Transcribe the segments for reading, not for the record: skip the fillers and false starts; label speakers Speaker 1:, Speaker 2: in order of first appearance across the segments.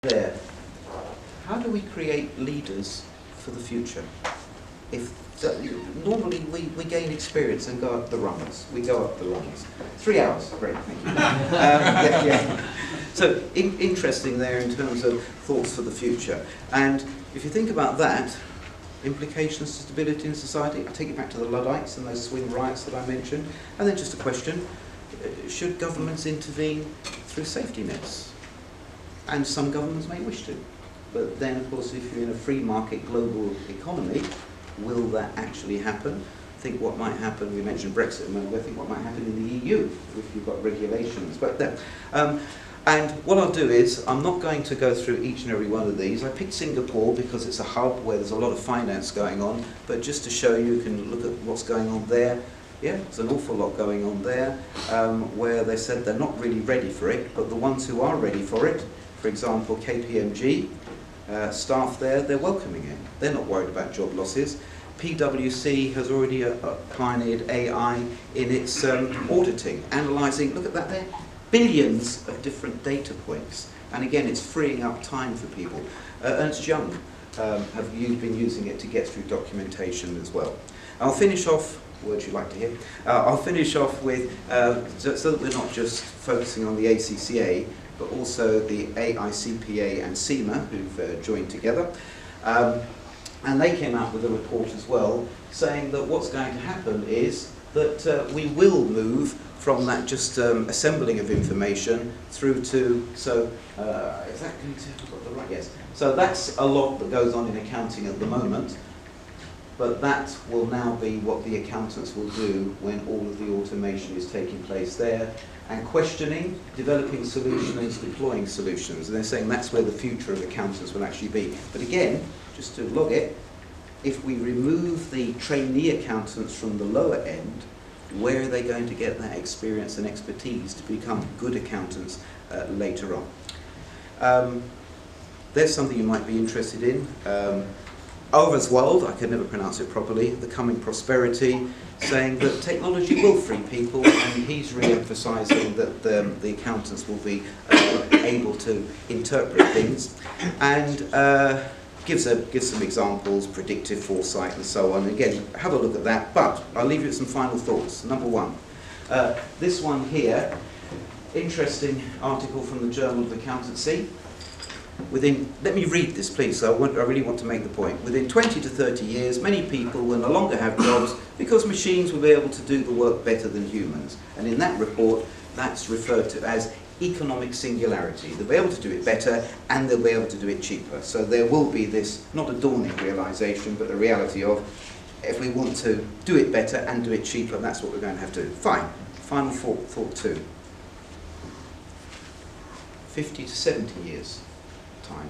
Speaker 1: there. How do we create leaders for the future? Normally we gain experience and go up the rungs. We go up the rungs. 3 hours. Great, thank you. Yeah. So interesting there in terms of thoughts for the future. And if you think about that, implications to stability in society, I'll take you back to the Luddites and those swing riots that I mentioned. And then just a question, should governments intervene through safety nets? And some governments may wish to. But then, of course, if you're in a free market global economy, will that actually happen? Think what might happen, we mentioned Brexit a moment ago, think what might happen in the EU if you've got regulations. But then, and what I'll do is, I'm not going to go through each and every one of these. I picked Singapore because it's a hub where there's a lot of finance going on, but just to show you, you can look at what's going on there. Yeah, there's an awful lot going on there, where they said they're not really ready for it, but the ones who are ready for it, for example, KPMG, staff there, they're welcoming it. They're not worried about job losses. PwC has already pioneered AI in its auditing, analysing, look at that there, billions of different data points. And again, it's freeing up time for people. Ernst Young have been using it to get through documentation as well. I'll finish off, words you like to hear, I'll finish off with, so that we're not just focusing on the ACCA, but also the AICPA and CIMA, who've joined together. And they came out with a report as well, saying that what's going to happen is that we will move from that just assembling of information through to, so, is that going to, I've got the right, yes. So that's a lot that goes on in accounting at the moment, but that will now be what the accountants will do when all of the automation is taking place there. And questioning, developing solutions, deploying solutions. And they're saying that's where the future of accountants will actually be. But again, just to log it, if we remove the trainee accountants from the lower end, where are they going to get that experience and expertise to become good accountants later on? There's something you might be interested in. Overswald, I can never pronounce it properly, The Coming Prosperity, saying that technology will free people, and he's re-emphasising that the accountants will be able to interpret things, and gives some examples, predictive foresight and so on. Again, have a look at that, but I'll leave you with some final thoughts. Number one, this one here, interesting article from the Journal of Accountancy. Let me read this please, so I really want to make the point. Within 20 to 30 years, many people will no longer have jobs because machines will be able to do the work better than humans. And in that report, that's referred to as economic singularity. They'll be able to do it better and they'll be able to do it cheaper. So there will be this, not a dawning realisation, but the reality of, if we want to do it better and do it cheaper, that's what we're going to have to do. Fine. Final thought two. 50 to 70 years. Time.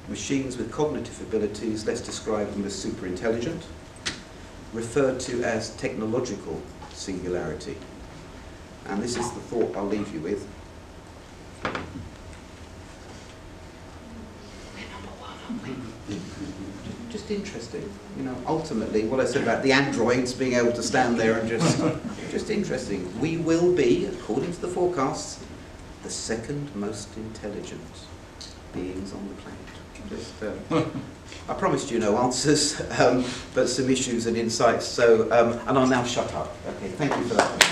Speaker 1: Machines with cognitive abilities, let's describe them as super intelligent, referred to as technological singularity. And this is the thought I'll leave you with. We're number one, aren't we? Just interesting. You know, ultimately, what I said about the androids being able to stand there and just interesting. We will be, according to the forecasts, the second most intelligent beings on the planet. I promised you no answers, but some issues and insights. So, and I'll now shut up. Okay, thank you for that.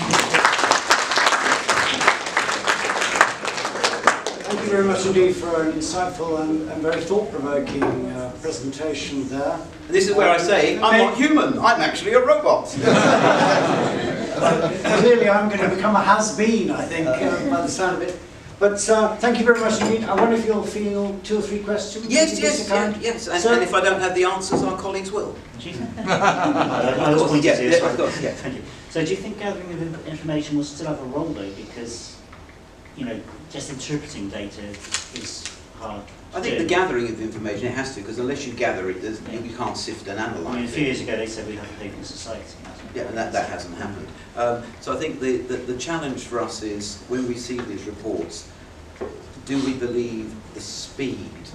Speaker 2: Thank you very much indeed for an insightful and very thought-provoking presentation there.
Speaker 1: And this is where I say, I'm not human, I'm actually a robot.
Speaker 2: Clearly I'm going to become a has-been, I think, by the sound of it. But thank you very much indeed. I wonder if you'll field 2 or 3 questions?
Speaker 1: Yes. And if I don't have the answers, our colleagues will.
Speaker 3: Thank you. So do you think gathering of information will still have a role though? Because, you know, just interpreting data is hard.
Speaker 1: I think the gathering of information, it has to, because unless you gather it, you can't sift and analyse it.
Speaker 3: I mean, a few years ago they said we have a paper society.
Speaker 1: Yeah, and that hasn't happened. So I think the challenge for us is, when we see these reports, do we believe the speed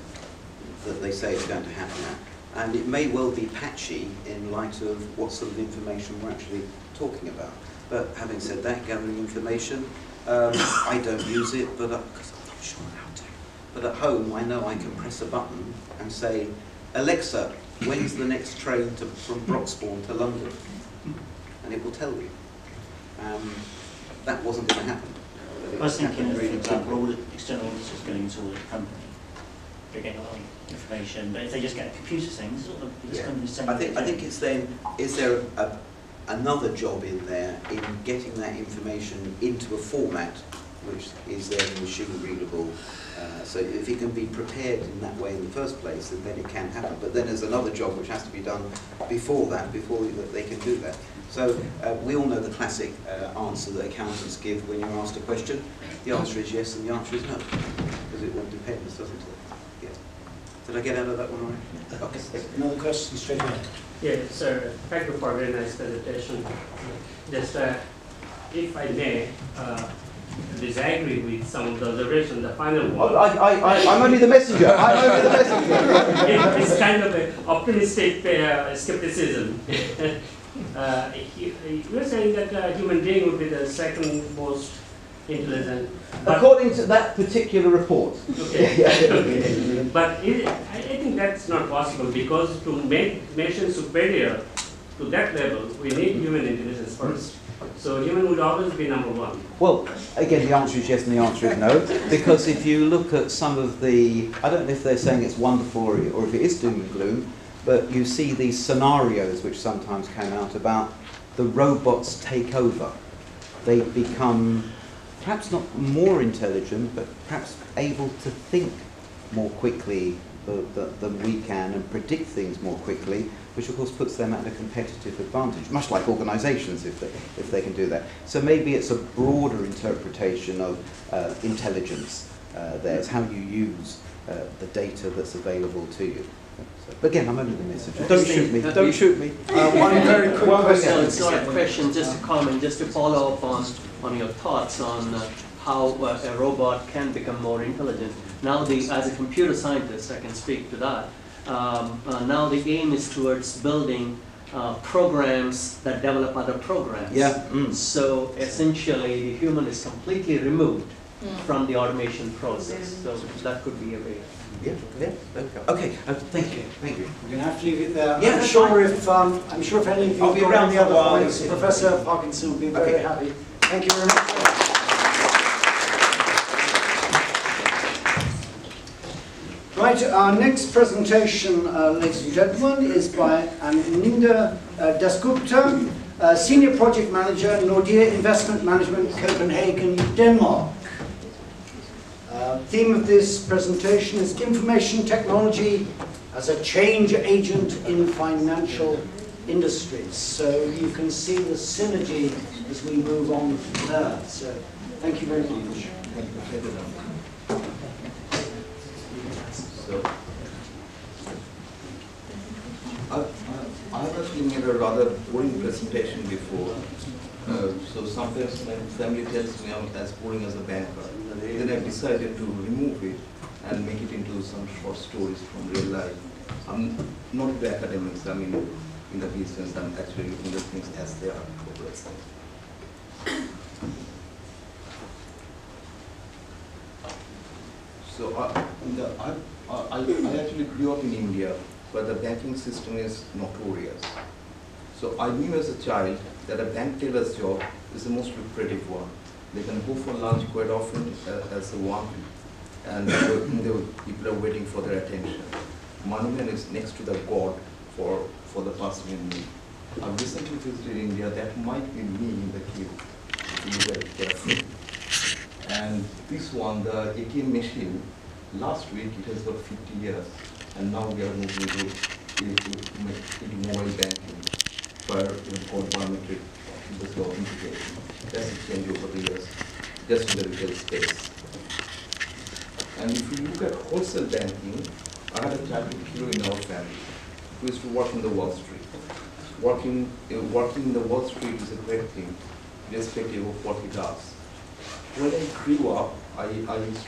Speaker 1: that they say is going to happen at? And it may well be patchy in light of what sort of information we're actually talking about. But having said that, gathering information, I don't use it, but because I'm not sure how to. but at home I know I can press a button and say, Alexa, when's the next train from Broxbourne to London? And it will tell you. That wasn't going to happen.
Speaker 3: I was thinking, for example, all the external auditors going into a company, they're getting a lot of information, but if they just get a computer thing, this is all the company's saying.
Speaker 1: I think it's then, is there another job in there in getting that information into a format which is then machine readable? So if it can be prepared in that way in the first place, then it can happen. But then there's another job which has to be done before that, before they can do that. So we all know the classic answer that accountants give when you're asked a question. The answer is yes and the answer is no, because it all depends, doesn't it? Yeah. Did I get out of that one all right? Okay.
Speaker 2: Another question straight ahead.
Speaker 4: Yeah, sir. Thank you for a very nice presentation. Just if I may, disagree with some of the observations. The final one.
Speaker 1: I'm only the messenger. I'm only the messenger.
Speaker 4: It's kind of an optimistic skepticism. You're saying that a human being would be the second most intelligent.
Speaker 1: According to that particular report.
Speaker 4: Okay. Okay. But I think that's not possible, because to make nation superior to that level, we need human intelligence first. So human would always be number one.
Speaker 1: Well, again, the answer is yes and the answer is no, because if you look at some of the, I don't know if they're saying it's wonderful or if it is doom and gloom, but you see these scenarios which sometimes came out about the robots take over. They become perhaps not more intelligent, but perhaps able to think more quickly than we can and predict things more quickly, which of course puts them at a competitive advantage, much like organisations if they can do that. So maybe it's a broader interpretation of intelligence there. It's how you use the data that's available to you. So, but again, I'm only the messenger. Don't shoot me. Don't shoot me.
Speaker 2: One very quick question.
Speaker 5: No, it's not a question, just a comment, just to follow up on your thoughts on how a robot can become more intelligent. Now, as a computer scientist, I can speak to that. Now the aim is towards building programs that develop other programs.
Speaker 1: Yeah.
Speaker 5: So essentially, the human is completely removed from the automation process. So that could be a way.
Speaker 1: Yeah. Okay. Thank you. Thank you.
Speaker 2: We're going to have to leave it there.
Speaker 1: Yeah,
Speaker 2: I'm sure if any of you
Speaker 1: I'll be
Speaker 2: got
Speaker 1: around
Speaker 2: any
Speaker 1: for a
Speaker 2: other
Speaker 1: while.
Speaker 2: points, Professor Parkinson will be very happy. Thank you very much. Right, our next presentation, ladies and gentlemen, is by Aninda Dasgupta, Senior Project Manager, Nordea Investment Management, Copenhagen, Denmark. Theme of this presentation is information technology as a change agent in financial industries. So you can see the synergy as we move on there. So thank you very much.
Speaker 6: So, I was looking at a rather boring presentation before. So sometimes my family tells me I'm as boring as a banker. Then I decided to remove it and make it into some short stories from real life. I'm not the academics, I mean in the business, I'm actually looking at things as they are progressing. So I actually grew up in India, where the banking system is notorious. So I knew as a child that a bank teller's job is the most lucrative one. They can go for lunch quite often as a one, and people are waiting for their attention. Moneyman is next to the god for the person in need. I've recently visited India. That might be me in the queue, if you look at it carefully. And this one, the ATM machine, last week it has got 50 years, and now we are moving into mobile banking, where it's called biometric authentication. That's a change over the years, just in the retail space. And if you look at wholesale banking, I had a childhood hero in our family who used to work on the Wall Street. Working in the Wall Street is a great thing, irrespective of what he does. When I grew up, I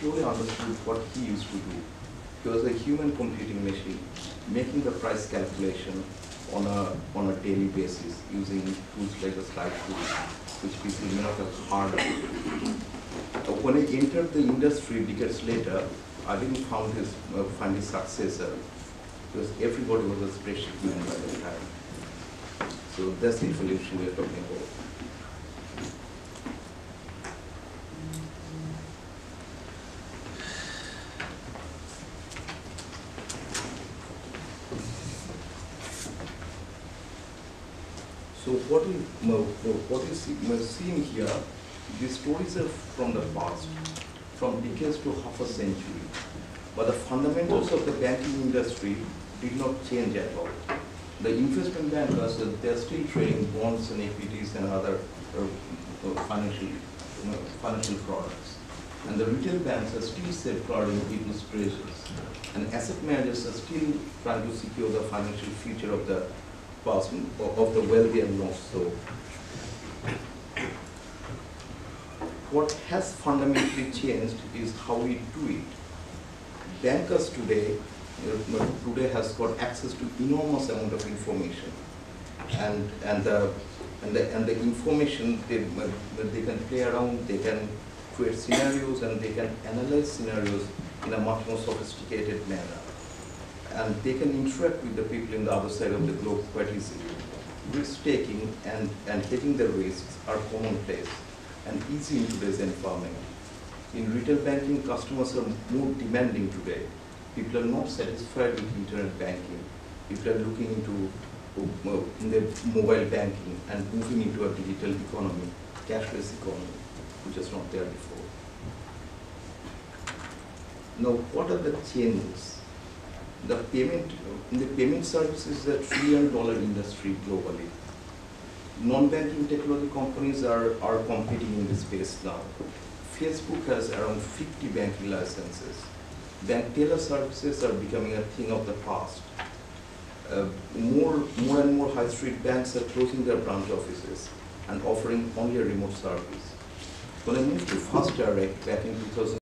Speaker 6: slowly understood what he used to do. He was a human computing machine, making the price calculation on a daily basis using tools like the slide tool, which people may not have heard of. When I entered the industry decades later, I didn't find his successor, because everybody was a spreadsheet man by the time. So that's the evolution we're talking about. So what is seen here, these stories are from the past, from decades to half a century. But the fundamentals of the banking industry did not change at all. The investment bankers, they're still trading bonds and equities and other financial products. And the retail banks are still safeguarding people's treasures. And asset managers are still trying to secure the financial future of the person, of the wealthy and not so. What has fundamentally changed is how we do it. Bankers today has got access to enormous amount of information, and the information they can play around, they can create scenarios, and they can analyze scenarios in a much more sophisticated manner, and they can interact with the people in the other side of the globe quite easily. Risk taking and taking the risks are commonplace and easy in today's environment. In retail banking, customers are more demanding today. People are not satisfied with internet banking. People are looking into the mobile banking and moving into a digital economy, cashless economy, which was not there before. Now, what are the changes? The payment services is a $1 trillion industry globally. Non-banking technology companies are competing in this space now. Facebook has around 50 banking licenses. Bank teller services are becoming a thing of the past. More and more high street banks are closing their branch offices and offering only a remote service. When I moved to Fast Direct back in 2000,